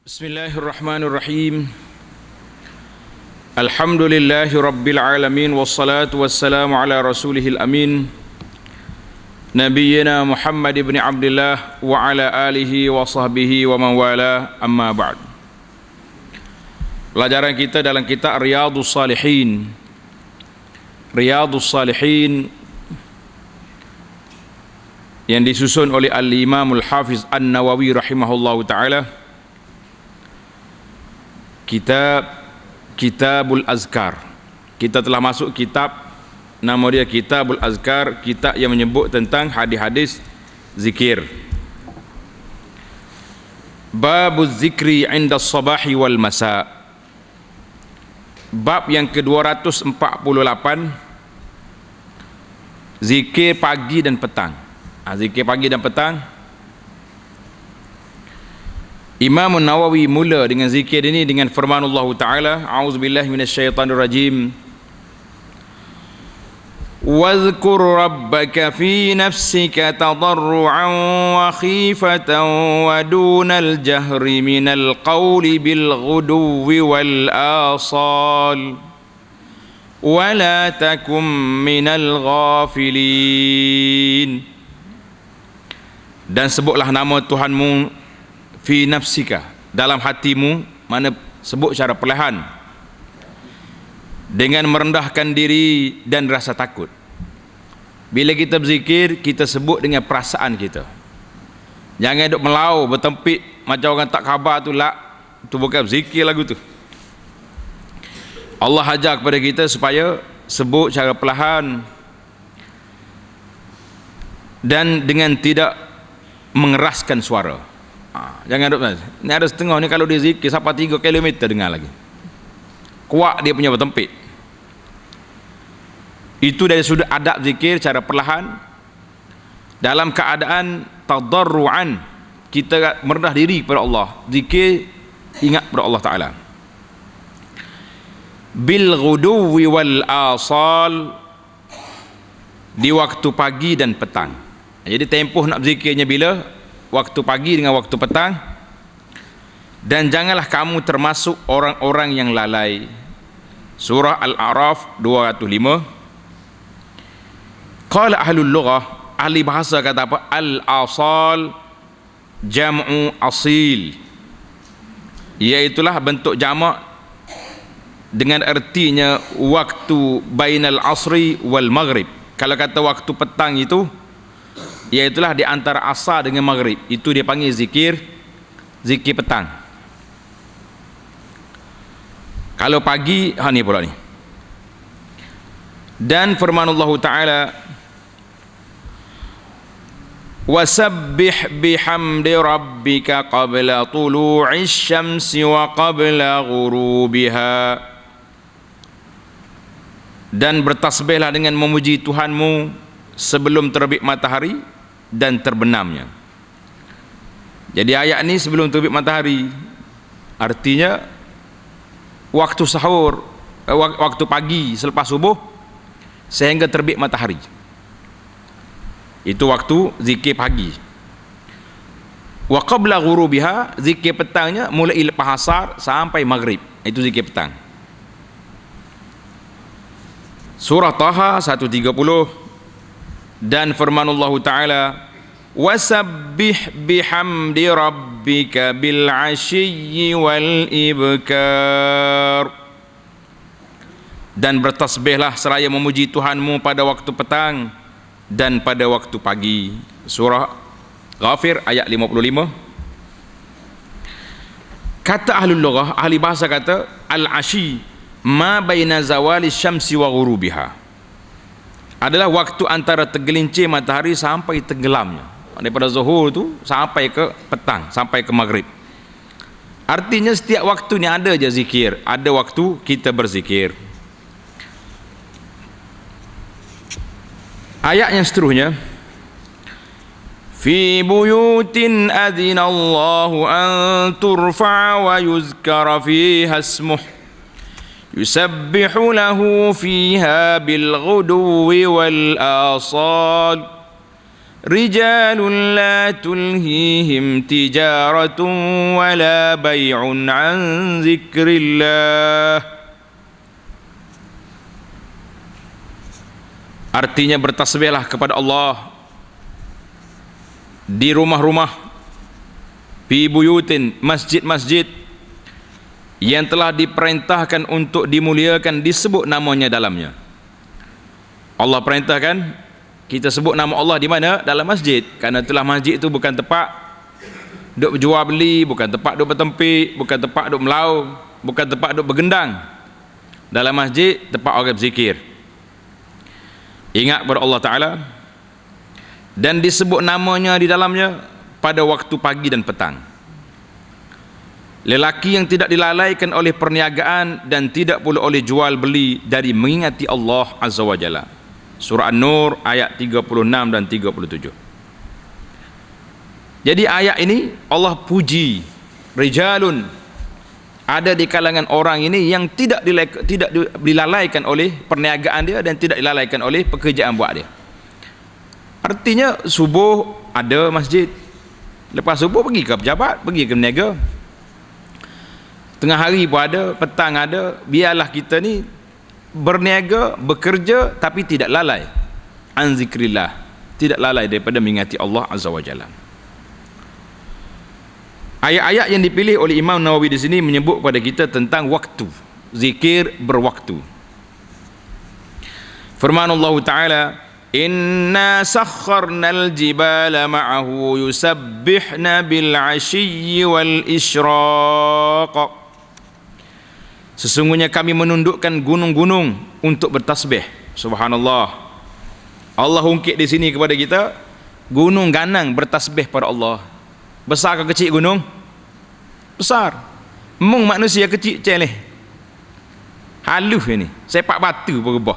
Bismillahirrahmanirrahim. Alhamdulillahi rabbil alamin, wassalatu wassalamu ala rasulihil amin, nabiyyina Muhammad ibn Abdullah wa ala alihi wa sahbihi wa man wala, amma ba'd. Pelajaran kita dalam kitab Riyadhus Salihin. Riyadhus Salihin yang disusun oleh Al-Imamul Hafiz An-Nawawi rahimahullahu ta'ala. Kitabul Azkar. Kita telah masuk kitab, nama dia Kitabul Azkar, kitab yang menyebut tentang hadis-hadis zikir. Babuz zikri 'inda as-sabahi wal masa. Bab yang ke-248, zikir pagi dan petang. Zikir pagi dan petang. Imam Nawawi mula dengan zikir ini dengan firman Allah Ta'ala, a'udzubillahi minasyaitanirrajim, wadhkur rabbaka fi nafsika tadarru'an wa khifatan wa dunal jahri minal qawli bil ghuduwi wal asal wa la takum minal ghafilin. Dan sebutlah nama Tuhanmu fi nafsika, dalam hatimu, mana sebut secara perlahan, dengan merendahkan diri dan rasa takut. Bila kita berzikir, kita sebut dengan perasaan kita. Jangan duk melau bertempik macam orang tak khabar tu lah. Tu bukan berzikir lagu tu. Allah ajar kepada kita supaya sebut secara perlahan dan dengan tidak mengeraskan suara. Jangan duk, ni ada setengah ni kalau dia zikir sampai 3 kilometer dengar lagi. Kuat dia punya bertempik. Itu dari sudut adab zikir cara perlahan, dalam keadaan tadarruan, kita merendah diri kepada Allah. Zikir ingat kepada Allah Ta'ala. Bil ghuduwi wal asal, di waktu pagi dan petang. Jadi tempoh nak zikirnya bila? Waktu pagi dengan waktu petang. Dan janganlah kamu termasuk orang-orang yang lalai. Surah Al-A'raf 205. Qala ahlul lughah, ahli bahasa kata apa? Al-asal jam'u asil, iaitulah bentuk jamak dengan artinya waktu bainal asri wal maghrib. Kalau kata waktu petang itu, iaitulah di antara asar dengan maghrib. Itu dia panggil zikir petang. Kalau pagi, ni pula ni. Dan firman Allah Ta'ala, wasabbih bihamdi rabbika qabla tulu'is syamsi wa qabla ghurubiha. Dan bertasbihlah dengan memuji Tuhanmu sebelum terbit matahari dan terbenamnya. Jadi ayat ni sebelum terbit matahari, artinya waktu sahur, waktu pagi selepas subuh sehingga terbit matahari. Itu waktu zikir pagi. Wa qabla ghurubiha, zikir petangnya mulai lepas asar sampai maghrib. Itu zikir petang. Surah Taha 130. Dan firman Allah Ta'ala, wasabbih bihamdi rabbika bil ashiyyi wal ibkar. Dan bertasbihlah seraya memuji Tuhanmu pada waktu petang dan pada waktu pagi. Surah Ghafir ayat 55. Kata ahlul lughah, ahli bahasa kata, al-ashi ma baina zawali syamsi wa ghurubiha, adalah waktu antara tergelincir matahari sampai tenggelamnya. Daripada zuhur tu sampai ke petang, sampai ke maghrib. Artinya setiap waktu ni ada je zikir, ada waktu kita berzikir. Ayat yang seterusnya, fi buyutin adzinallahu an turfa'a wa yuzkara fiha ismuh yusabbihu lahu fiha bil ghuduwi wal asal rijalun la tulhihim tijaratun wala bay'un an zikrillah. Artinya bertasbihlah kepada Allah di rumah-rumah, fi buyutin, masjid-masjid yang telah diperintahkan untuk dimuliakan, disebut namanya dalamnya. Allah perintahkan kita sebut nama Allah di mana? Dalam masjid. Karena itulah masjid itu bukan tempat duk berjual beli, bukan tempat duk bertempik, bukan tempat duk melaung, bukan tempat duk bergendang. Dalam masjid tempat orang berzikir, ingat kepada Allah Ta'ala, dan disebut namanya di dalamnya pada waktu pagi dan petang. Lelaki yang tidak dilalaikan oleh perniagaan dan tidak pula oleh jual beli dari mengingati Allah Azza wa Jalla. Surah An-Nur ayat 36 dan 37. Jadi ayat ini Allah puji rijalun, ada di kalangan orang ini yang tidak dilalaikan oleh perniagaan dia dan tidak dilalaikan oleh pekerjaan buat dia. Artinya subuh ada masjid, lepas subuh pergi ke pejabat, pergi ke berniaga, tengah hari pun ada, petang ada. Biarlah kita ni berniaga, bekerja, tapi tidak lalai an zikrillah, tidak lalai daripada mengingati Allah Azza wa Jalla. Ayat-ayat yang dipilih oleh Imam Nawawi di sini menyebut kepada kita tentang waktu, zikir berwaktu. Firman Allah Ta'ala, inna sakharnal jibala ma'ahu yusabbihna bil 'ashiyyi wal isyraq. Sesungguhnya kami menundukkan gunung-gunung untuk bertasbih. Subhanallah. Allah ungkit di sini kepada kita, gunung ganang bertasbih pada Allah. Besar ke kecil gunung? Besar. Mung manusia kecil celeh. Halus ini. Sepak batu berubah.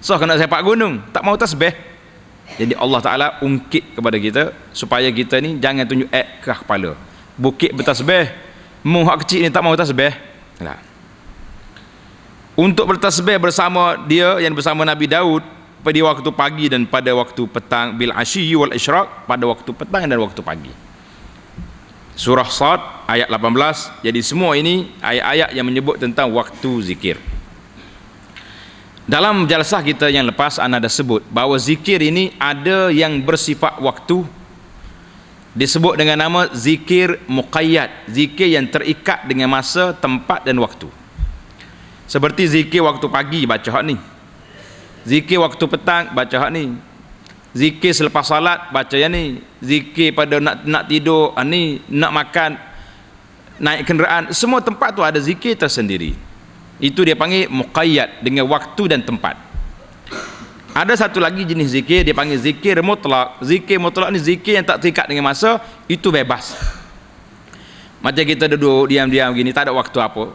So kena sepak gunung, tak mau tasbih. Jadi Allah Ta'ala ungkit kepada kita supaya kita ni jangan tunjuk ke kepala. Bukit bertasbih, mung hak kecil ni tak mau tasbih. Nah. Untuk bertasbih bersama dia yang bersama Nabi Daud pada waktu pagi dan pada waktu petang, bil asyi wal isyraq, pada waktu petang dan waktu pagi. Surah Sad ayat 18. Jadi semua ini ayat-ayat yang menyebut tentang waktu zikir. Dalam jalsah kita yang lepas ana dah sebut bahawa zikir ini ada yang bersifat waktu, disebut dengan nama zikir muqayyad, zikir yang terikat dengan masa, tempat dan waktu. Seperti zikir waktu pagi, baca hak ni. Zikir waktu petang, baca hak ni. Zikir selepas salat, baca yang ni. Zikir pada nak tidur, ni, nak makan, naik kenderaan, semua tempat tu ada zikir tersendiri. Itu dia panggil muqayyad, dengan waktu dan tempat. Ada satu lagi jenis zikir, dia panggil zikir mutlak. Zikir mutlak ni zikir yang tak terikat dengan masa, itu bebas. Macam kita duduk diam-diam gini, tak ada waktu apa,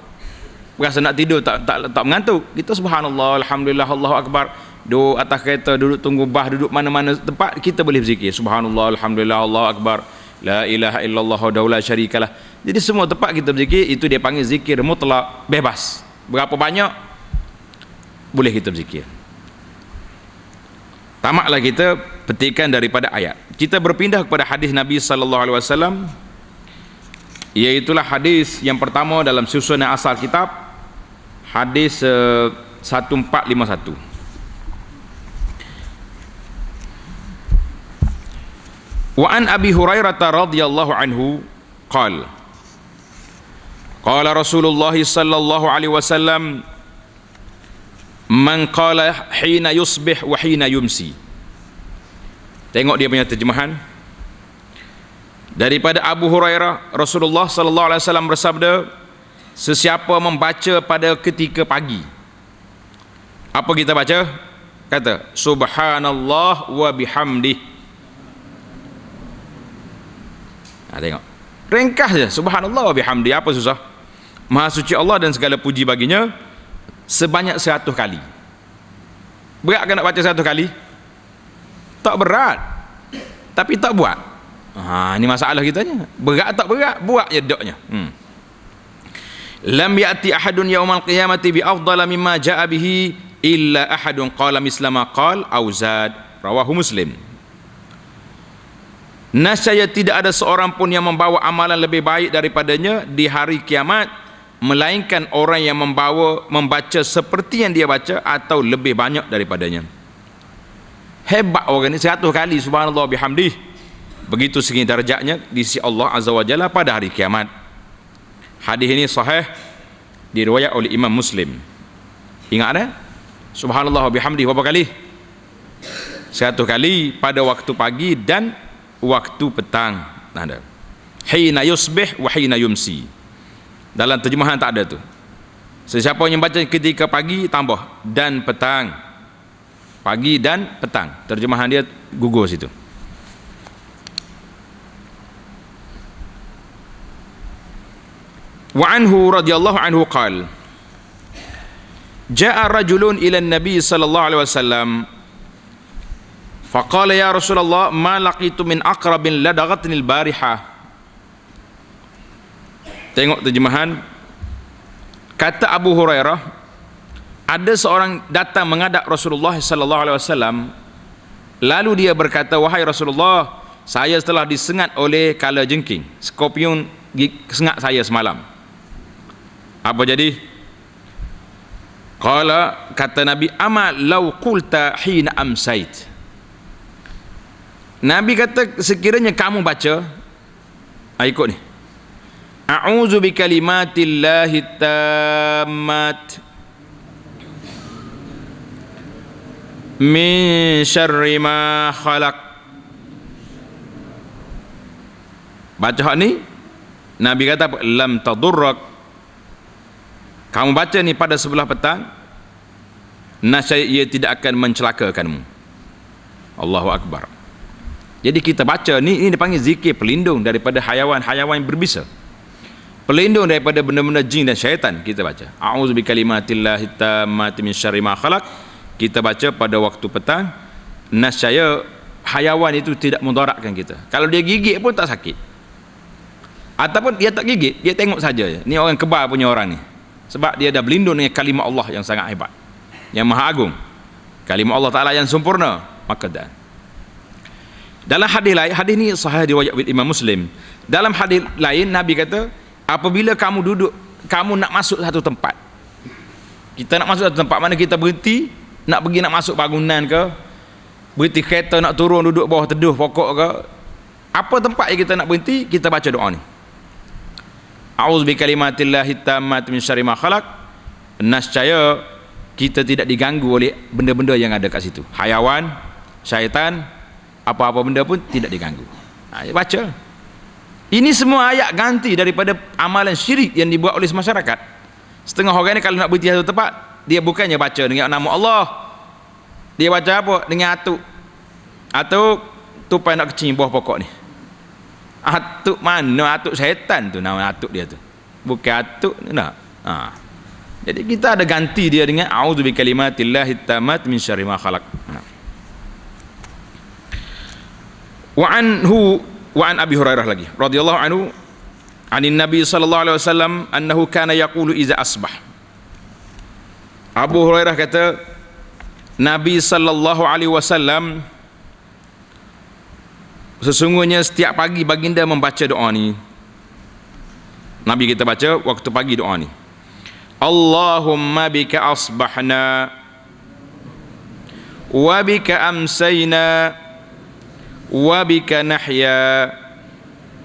rasa nak tidur, tak mengantuk, kita subhanallah, alhamdulillah, Allahu akbar, duduk atas kereta, duduk tunggu bas, duduk mana-mana tempat, kita boleh berzikir subhanallah, alhamdulillah, Allahu akbar, la ilaha illallah wahdahu la syarikalah. Jadi semua tempat kita berzikir, itu dia panggil zikir mutlak, bebas. Berapa banyak boleh kita berzikir. Tamaklah kita petikan daripada ayat. Kita berpindah kepada hadis Nabi sallallahu alaihi wasallam, iaitulah hadis yang pertama dalam susunan asal kitab, hadis 1451. Wa an Abi Hurairah radhiyallahu anhu qala qala Rasulullah sallallahu alaihi wasallam, man qala hina yusbih wa hina yumsi. Tengok dia punya terjemahan. Daripada Abu Hurairah, Rasulullah sallallahu alaihi wasallam bersabda, sesiapa membaca pada ketika pagi, apa kita baca? Kata subhanallah wa bihamdih. Tengok, ringkas je, subhanallah wa bihamdih, apa susah? Maha suci Allah dan segala puji baginya, sebanyak 100 kali. Berat ke nak baca 100 kali? Tak berat, tapi tak buat. Ini masalah kita ni. Berat tak berat, buat je doknya. Lam ya'ti ahadun yaumal qiyamati bi afdala mimma ja'a bihi illa ahadun qala misla ma qala aw zad. Rawahu Muslim. Nascaya tidak ada seorang pun yang membawa amalan lebih baik daripadanya di hari kiamat, melainkan orang yang membaca seperti yang dia baca atau lebih banyak daripadanya. Hebat orang ini, 100 kali subhanallah bihamdih. Begitu segi darjatnya di sisi Allah Azza wa Jalla pada hari kiamat. Hadis ini sahih, diriwayat oleh Imam Muslim. Ingat subhanallah bihamdih berapa kali? 100 kali pada waktu pagi dan waktu petang. Ada hina yusbih wa hina yumsi. Dalam terjemahan tak ada tu. Sesiapa yang baca ketika pagi tambah dan petang. Pagi dan petang. Terjemahan dia gugur situ. Wa anhu radhiyallahu anhu qala jaa rajulun ila an-nabi sallallahu alaihi wasallam faqala ya Rasulullah ma laqitu min aqrabin ladaghatni al-barihah. Tengok terjemahan. Kata Abu Hurairah, ada seorang datang menghadap Rasulullah sallallahu alaihi wasallam, lalu dia berkata, wahai Rasulullah, saya telah disengat oleh kala jengking, skorpion sengat saya semalam. Apa jadi? Kata Nabi, ama law qulta hina amsait. Nabi kata, sekiranya kamu baca, ikut ni, a'udzu bikalimatillahi tammat min syarri ma khalaq. Baca hak ni, Nabi kata apa? Lam tadurrak. Kamu baca ni pada sebelah petang, nascaya ia tidak akan mencelakakanmu. Allahu Akbar. Jadi kita baca ni dipanggil zikir pelindung daripada hayawan-hayawan yang berbisa, pelindung daripada benda-benda jin dan syaitan. Kita baca a'udzu bikalimatillahi tammati min syarri ma khalaq. Kita baca pada waktu petang, nascaya hayawan itu tidak mudaratkan kita. Kalau dia gigit pun tak sakit, ataupun dia tak gigit, dia tengok saja. Ni orang kebal punya orang ni, sebab dia dah berlindung dengan kalimah Allah yang sangat hebat, yang maha agung, kalimah Allah Ta'ala yang sempurna. Maka dalam hadis lain, hadis ni sahih riwayat Imam Muslim. Dalam hadis lain Nabi kata, apabila kamu duduk, kamu nak masuk satu tempat, kita nak masuk satu tempat, mana kita berhenti, nak pergi nak masuk bangunan ke, berhenti kereta nak turun duduk bawah teduh pokok ke, apa tempat yang kita nak berhenti, kita baca doa ni, a'udzu bikalimatillahi tammati min syarri ma khalaq. Nascaya kita tidak diganggu oleh benda-benda yang ada kat situ, hayawan, syaitan, apa-apa benda pun tidak diganggu. Baca ini semua ayat ganti daripada amalan syirik yang dibuat oleh masyarakat. Setengah orang ni kalau nak berhenti satu tempat, dia bukannya baca dengan nama Allah, dia baca apa? Dengan atuk tupai nak kecil bawah pokok ni. Atuk mana? Atuk syaitan tu nama atuk dia tu, bukan atuk nak. Jadi kita ada ganti dia dengan a'udzu bikalimatillahi tammati min syarri ma khalaq. Wa an Abi Hurairah lagi radhiyallahu anhu anin Nabi sallallahu alaihi wasallam annahu kana yaqulu iza asbah. Abu Hurairah kata, Nabi sallallahu alaihi wasallam sesungguhnya setiap pagi baginda membaca doa ni. Nabi kita baca waktu pagi doa ni, Allahumma bika asbahna wa bika amsayna wa bika nahya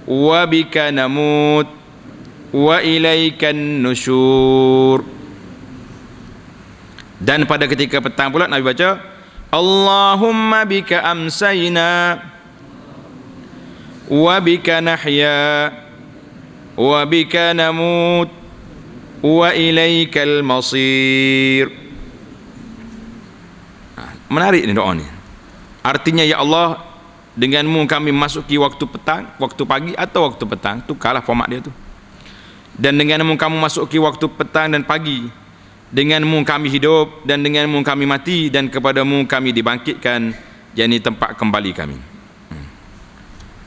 wa bika namut wa ilaikan nusyur. Dan pada ketika petang pula Nabi baca, Allahumma bika amsayna wa bika nahya wa bika namut wa ilaikal masir. Menarik ni doa ni. Artinya, ya Allah, denganmu kami masuki waktu petang, waktu pagi atau waktu petang, tukarlah format dia tu. Dan denganmu kamu masuki waktu petang dan pagi, denganmu kami hidup dan denganmu kami mati, dan kepadamu kami dibangkitkan, yakni tempat kembali kami.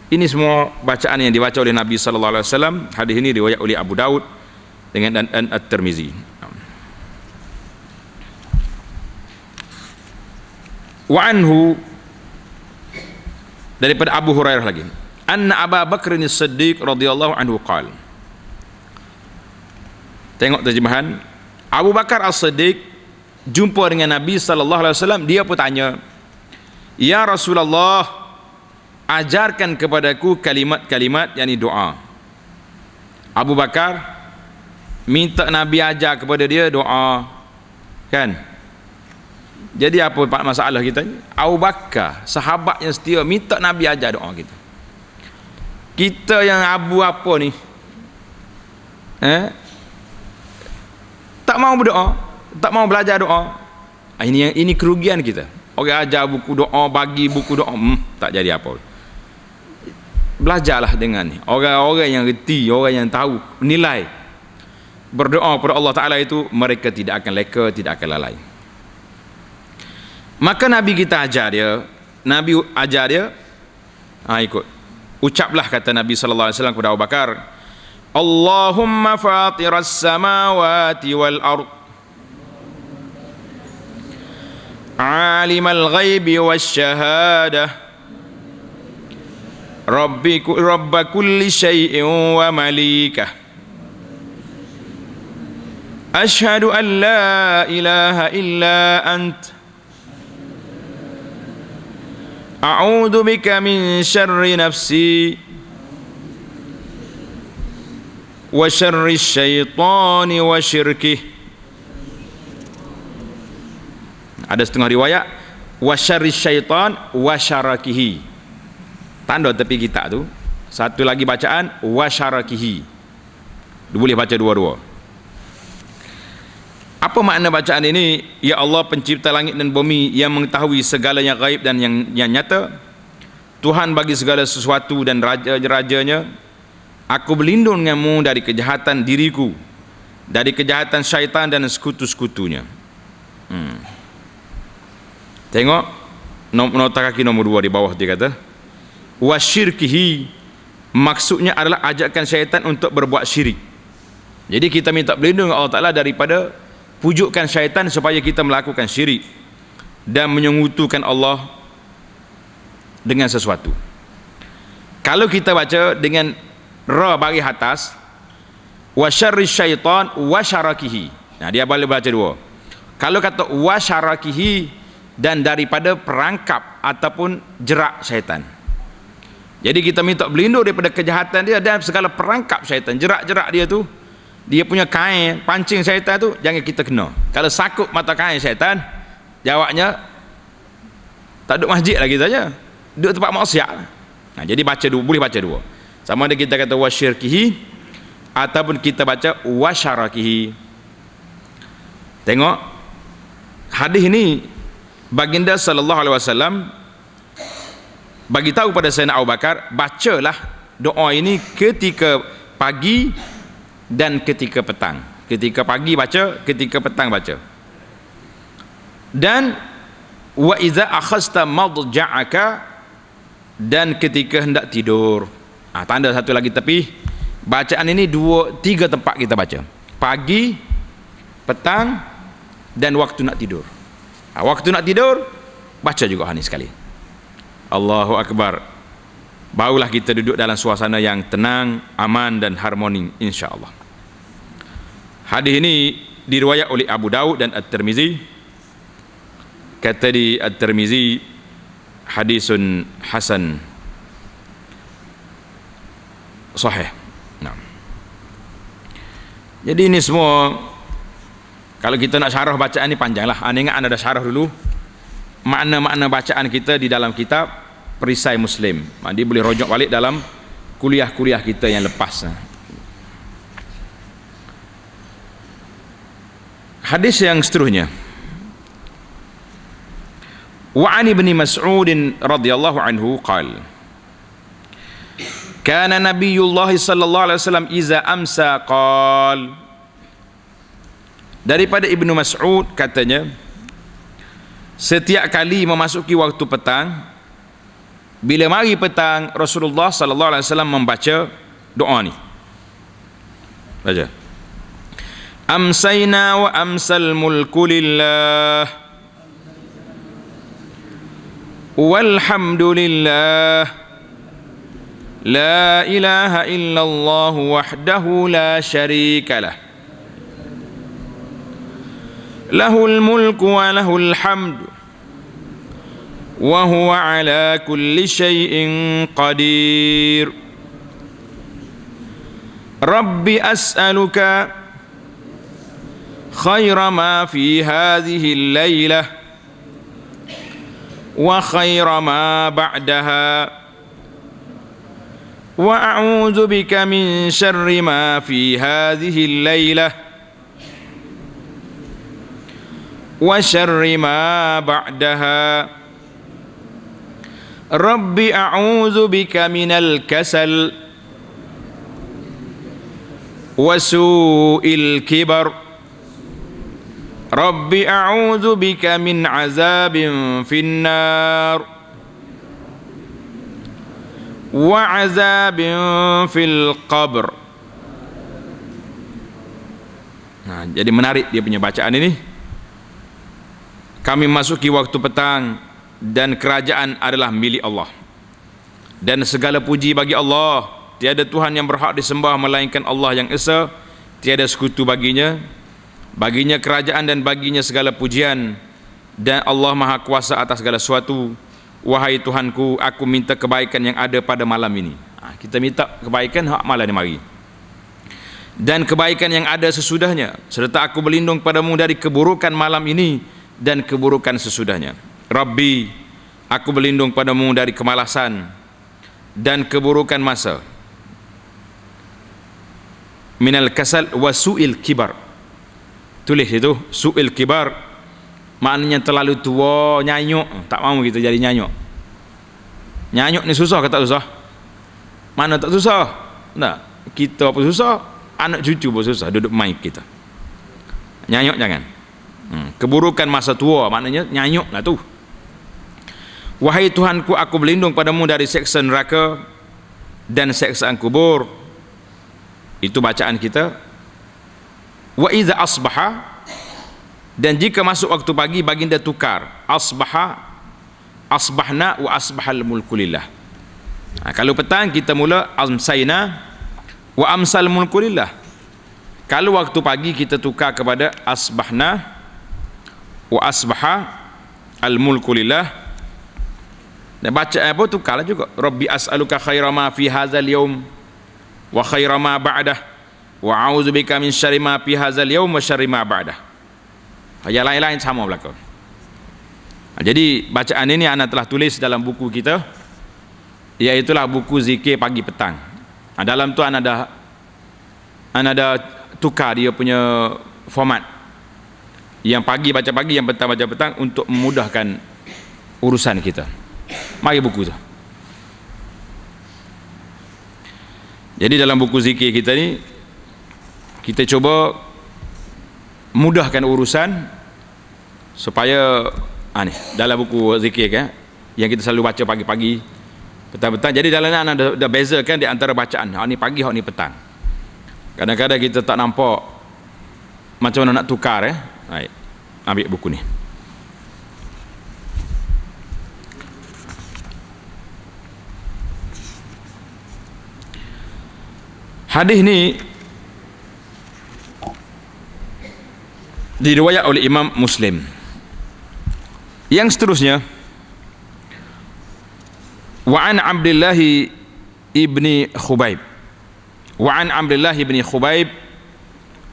Ini semua bacaan yang dibaca oleh Nabi sallallahu alaihi wasallam. Hadis ini riwayat oleh Abu Daud dengan dan At-Tirmizi. Wa anhu, daripada Abu Hurairah lagi, anna Abu Bakr as-Siddiq radhiyallahu anhu qala. Tengok terjemahan. Abu Bakar as-Siddiq jumpa dengan Nabi sallallahu alaihi wasallam, dia pun tanya, "Ya Rasulullah, ajarkan kepadaku kalimat-kalimat yakni doa." Abu Bakar minta Nabi ajar kepada dia doa, kan? Jadi apa masalah kita ni? Abu Bakar sahabat yang setia minta Nabi ajar doa kita. Kita yang abu apa ni? Tak mau berdoa, tak mau belajar doa. Ini kerugian kita. Orang ajar buku doa, bagi buku doa, tak jadi apa. Belajarlah dengan ni. Orang-orang yang reti, orang yang tahu nilai berdoa kepada Allah Ta'ala itu, mereka tidak akan leka, tidak akan lalai. Maka Nabi kita ajar dia, Nabi ajar dia, ikut. Ucaplah kata Nabi sallallahu alaihi wasallam kepada Abu Bakar, Allahumma fatiras samawati wal ard, alimal ghaibi wasyahadah, rabba kulli syai'in wa malikah, ashhadu an la ilaha illa ant, a'udzu bika min syarri nafsi wa syarri syaitani wa syirkih. Ada setengah riwayat wa syarri syaitan wa syarakihi. Tanda tepi kitab tu. Satu lagi bacaan wa syarakihi. Boleh baca dua-dua. Apa makna bacaan ini? Ya Allah, pencipta langit dan bumi, yang mengetahui segala yang gaib dan yang nyata, Tuhan bagi segala sesuatu dan raja-rajanya, aku berlindung denganmu dari kejahatan diriku, dari kejahatan syaitan dan sekutu-sekutunya. Tengok nota kaki nombor 2 di bawah, dia kata wasyirkihi, maksudnya adalah ajakan syaitan untuk berbuat syirik. Jadi kita minta berlindung Allah Ta'ala daripada pujukan syaitan supaya kita melakukan syirik dan menyekutukan Allah dengan sesuatu. Kalau kita baca dengan ra bagi atas, wa syarri syaitan wa syarakihi, nah dia boleh baca dua. Kalau kata wa syarakihi, dan daripada perangkap ataupun jerak syaitan. Jadi kita minta berlindung daripada kejahatan dia dan segala perangkap syaitan. Jerak-jerak dia tu, dia punya kain pancing syaitan tu, jangan kita kena. Kalau sakup mata kain syaitan, jawabnya tak duduk masjid lagi saja, duduk tempat maksiat. Nah, jadi baca dua, boleh baca dua. Sama ada kita kata wasyirkihi ataupun kita baca wasyarakihi. Tengok hadis ini, baginda sallallahu alaihi wasallam bagi tahu pada Sayyidina Abu Bakar, bacalah doa ini ketika pagi dan ketika petang. Ketika pagi baca, ketika petang baca. Dan wa iza akhasta madja'aka, dan ketika hendak tidur. Tanda satu lagi tepi. Bacaan ini 2-3 tempat kita baca. Pagi, petang, dan waktu nak tidur. Waktu nak tidur baca juga ini sekali. Allahu Akbar. Barulah kita duduk dalam suasana yang tenang, aman dan harmoni, insya-Allah. Hadis ini diriwayat oleh Abu Daud dan At-Tirmizi. Kata di At-Tirmizi, hadisun hasan sahih. Nah. Jadi ini semua, kalau kita nak syarah bacaan ni panjanglah. Ingat anda dah syarah dulu makna-makna bacaan kita di dalam kitab Perisai Muslim. Dia boleh rojok balik dalam kuliah-kuliah kita yang lepas. Hadis yang seterusnya, wa an ibni Mas'ud radhiyallahu anhu qala, kana Nabiyullah sallallahu alaihi wasallam iza amsa qala, daripada Ibnu Mas'ud katanya, setiap kali memasuki waktu petang, bila mari petang, Rasulullah sallallahu alaihi wasallam membaca doa ni. Baca. Amsayna wa amsal mulku lillah walhamdulillah لا إله إلا الله وحده لا شريك له له الملك وله الحمد وهو على كل شيء قدير رب أسألك خير ما في هذه الليلة وخير ما بعدها وأعوذ بك من شر ما في هذه الليلة وشر ما بعدها رب أعوذ بك من الكسل وسوء الكبر رب أعوذ بك من عذاب في النار وعذاب في القبر. Nah, jadi menarik dia punya bacaan ini. Kami masuki waktu petang dan kerajaan adalah milik Allah. Dan segala puji bagi Allah. Tiada Tuhan yang berhak disembah melainkan Allah yang esa, tiada sekutu baginya. Baginya kerajaan dan baginya segala pujian. Dan Allah Maha Kuasa atas segala sesuatu. Wahai Tuhanku, aku minta kebaikan yang ada pada malam ini. Kita minta kebaikan hak malam ni mari. Dan kebaikan yang ada sesudahnya, serta aku berlindung padamu dari keburukan malam ini dan keburukan sesudahnya. Rabbi, aku berlindung padamu dari kemalasan dan keburukan masa. Minal kasal wa su'il kibar. Tulis itu, su'il kibar. Maknanya terlalu tua, nyanyuk. Tak mahu kita jadi nyanyuk. Nyanyuk ni susah ke tak susah? Mana tak susah? Tak. Kita apa susah? Anak cucu pun susah duduk main kita. Nyanyuk jangan. Keburukan masa tua maknanya nyanyuk lah tu. Wahai Tuhanku, aku berlindung padamu dari seksa neraka dan seksaan kubur. Itu bacaan kita. Wa iza asbaha, dan jika masuk waktu pagi baginda tukar asbaha, asbahna wa asbahal mulku lillah. Kalau petang kita mula amsayna wa amsal mulku lillah. Kalau waktu pagi kita tukar kepada asbahna wa asbaha al mulku lillah. Dan baca apa tukarlah juga. Rabbi as'aluka khaira ma fi hadzal yaum wa khaira ma ba'dah wa a'udzubika min syarri ma fi hadzal yaum wa syarri ma ba'dah. Yang lain-lain sama berlaku. Jadi bacaan ini anak telah tulis dalam buku kita, iaitulah buku zikir pagi petang. Dalam tu anak ada tukar dia punya format. Yang pagi baca pagi, yang petang baca petang, untuk memudahkan urusan kita. Mari buku tu. Jadi dalam buku zikir kita ni, kita cuba mudahkan urusan supaya ni dalam buku zikir kan, yang kita selalu baca pagi-pagi, petang-petang. Jadi dalam ni ada bezakan di antara bacaan. Hak ni pagi, hak ni petang. Kadang-kadang kita tak nampak macam mana nak tukar Baik. Ambil buku ni. Hadis ni diriwayat oleh Imam Muslim. Yang seterusnya, wa an Abdullah ibni Khubaib, wa an Abdullah ibni Khubaib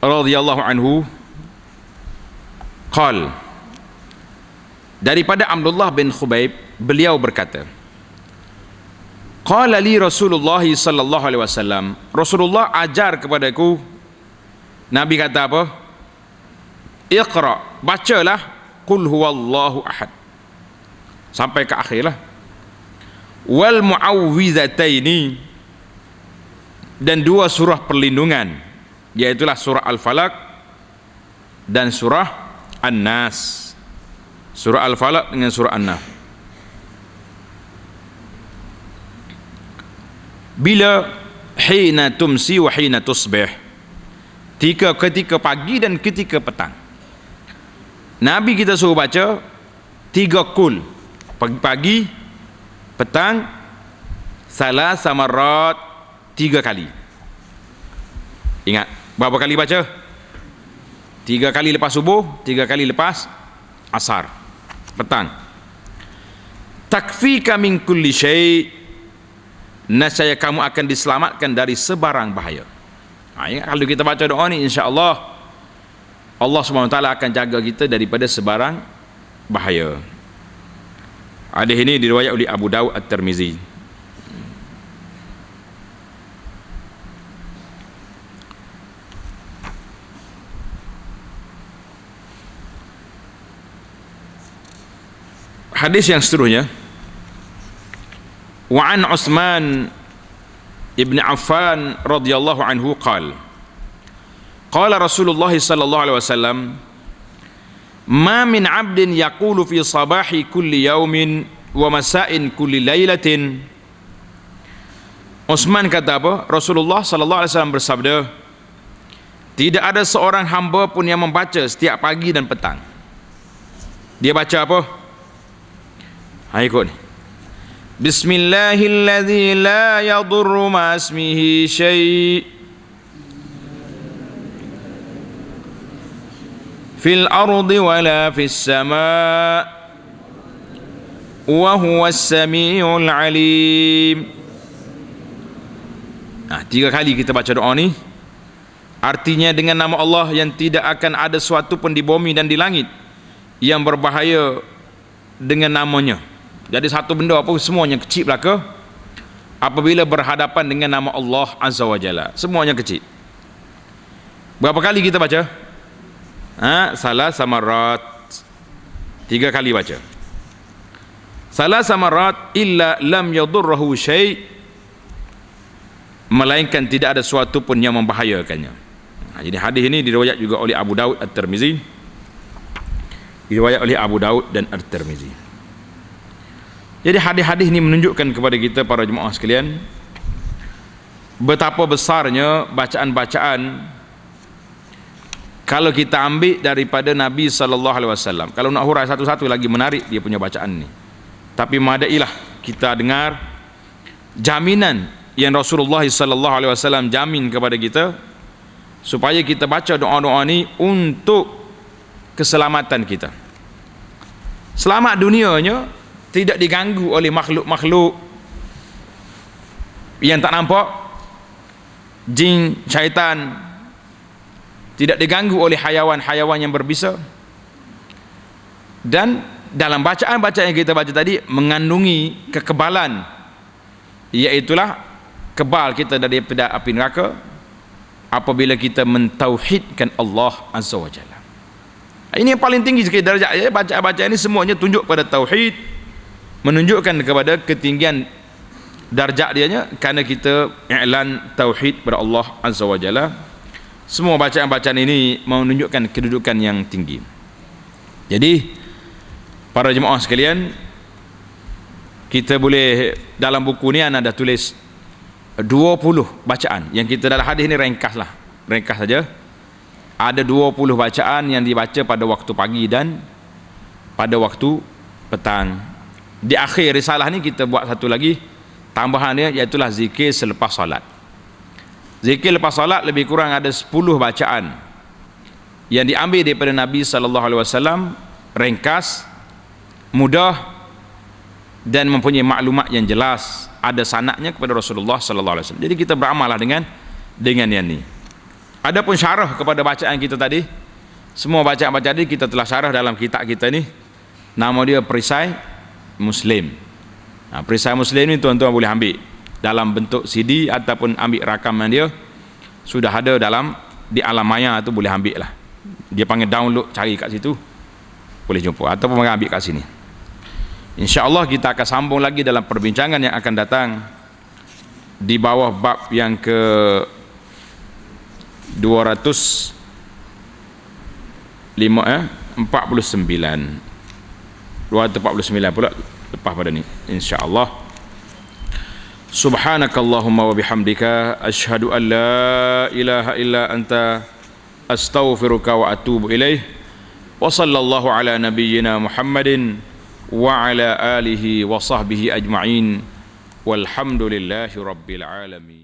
radhiyallahu anhu qal, daripada Abdullah bin Khubaib, beliau berkata, qala li Rasulullah sallallahu alaihi wasallam, Rasulullah ajar kepadaku, Nabi kata apa? Iqra, bacalah qul huwallahu ahad sampai ke akhirlah. Wal muawwizataini, dan dua surah perlindungan, iaitulah surah Al-Falaq dan surah An-Nas. Surah Al-Falaq dengan surah An-Nas. Bila? Hina tumsi wa hina tusbih, ketika pagi dan ketika petang. Nabi kita suruh baca 3 kul, pagi-pagi, petang, Salasa marrat, 3 kali. Ingat, berapa kali baca? 3 kali lepas subuh, 3 kali lepas asar, petang. Takfika min kulli syai', nescaya kamu akan diselamatkan dari sebarang bahaya. Ingat, kalau kita baca doa ni, insya-Allah Allah SWT akan jaga kita daripada sebarang bahaya. Hadis ini diriwayat oleh Abu Daud At-Tirmizi. Hadis yang seterusnya, wa an Utsman ibn Affan radhiyallahu anhu qala Rasulullah sallallahu alaihi wasallam, ma min 'abdin yaqulu fi sabahi kulli yaumin wa masa'in kulli lailatin. Utsman kata apa? Rasulullah sallallahu alaihi wasallam bersabda, tidak ada seorang hamba pun yang membaca setiap pagi dan petang. Dia baca apa? Ikut ni. Bismillahilladzi la yadurru ma ismihi syai' fil ardi wala fis sama' wa huwas samiul alim. 3 kali kita baca doa ni. Artinya, dengan nama Allah yang tidak akan ada sesuatu pun di bumi dan di langit yang berbahaya dengan namanya. Jadi satu benda apa semuanya kecil belaka apabila berhadapan dengan nama Allah Azza wa Jalla. Semuanya kecil. Berapa kali kita baca? Salasa marrat, 3 kali baca. Salasa marrat illa lam yadurruhu syai', melainkan tidak ada sesuatu pun yang membahayakannya. Jadi hadis ini diriwayat juga oleh Abu Daud At-Tirmizi. Diriwayat oleh Abu Daud dan At-Tirmizi. Jadi hadis-hadis ini menunjukkan kepada kita para jemaah sekalian betapa besarnya bacaan-bacaan kalau kita ambil daripada Nabi sallallahu alaihi wasallam. Kalau nak hurai satu-satu lagi menarik dia punya bacaan ni. Tapi madailah kita dengar jaminan yang Rasulullah sallallahu alaihi wasallam jamin kepada kita supaya kita baca doa-doa ni untuk keselamatan kita. Selamat dunianya, tidak diganggu oleh makhluk-makhluk yang tak nampak, jin, syaitan, tidak diganggu oleh hayawan-hayawan yang berbisa. Dan dalam bacaan-bacaan yang kita baca tadi mengandungi kekebalan, iaitulah kebal kita daripada api neraka apabila kita mentauhidkan Allah Azza wa Jalla. Ini yang paling tinggi sekali darjah. Bacaan-bacaan ini semuanya tunjuk pada tauhid, menunjukkan kepada ketinggian darjat dianya kerana kita i'lan tauhid kepada Allah Azza wa Jalla. Semua bacaan-bacaan ini menunjukkan kedudukan yang tinggi. Jadi para jemaah sekalian, kita boleh dalam buku ni anda dah tulis 20 bacaan yang kita dalam hadis ni ringkas saja. Ada 20 bacaan yang dibaca pada waktu pagi dan pada waktu petang. Di akhir risalah ni kita buat satu lagi tambahan dia, iaitu zikir selepas solat. Zikir lepas solat lebih kurang ada 10 bacaan yang diambil daripada Nabi sallallahu alaihi wasallam, ringkas, mudah dan mempunyai maklumat yang jelas, ada sanadnya kepada Rasulullah sallallahu alaihi wasallam. Jadi kita beramallah dengan yang ni. Adapun syarah kepada bacaan kita tadi, semua bacaan-bacaan tadi kita telah syarah dalam kitab kita ni. Nama dia Perisai Muslim. Perisai Muslim ni tuan-tuan boleh ambil dalam bentuk CD ataupun ambil rakaman dia, sudah ada di alam maya tu, boleh ambil lah. Dia panggil download, cari kat situ boleh jumpa, ataupun ambil kat sini. InsyaAllah kita akan sambung lagi dalam perbincangan yang akan datang di bawah bab yang ke 249 pula lepas pada ni, insya-Allah. Subhanakallahumma wa bihamdika asyhadu an la ilaha illa anta astaghfiruka wa atubu ilaih. Wa sallallahu ala nabiyyina Muhammadin wa ala alihi wa sahbihi ajma'in. Walhamdulillahi rabbil alamin.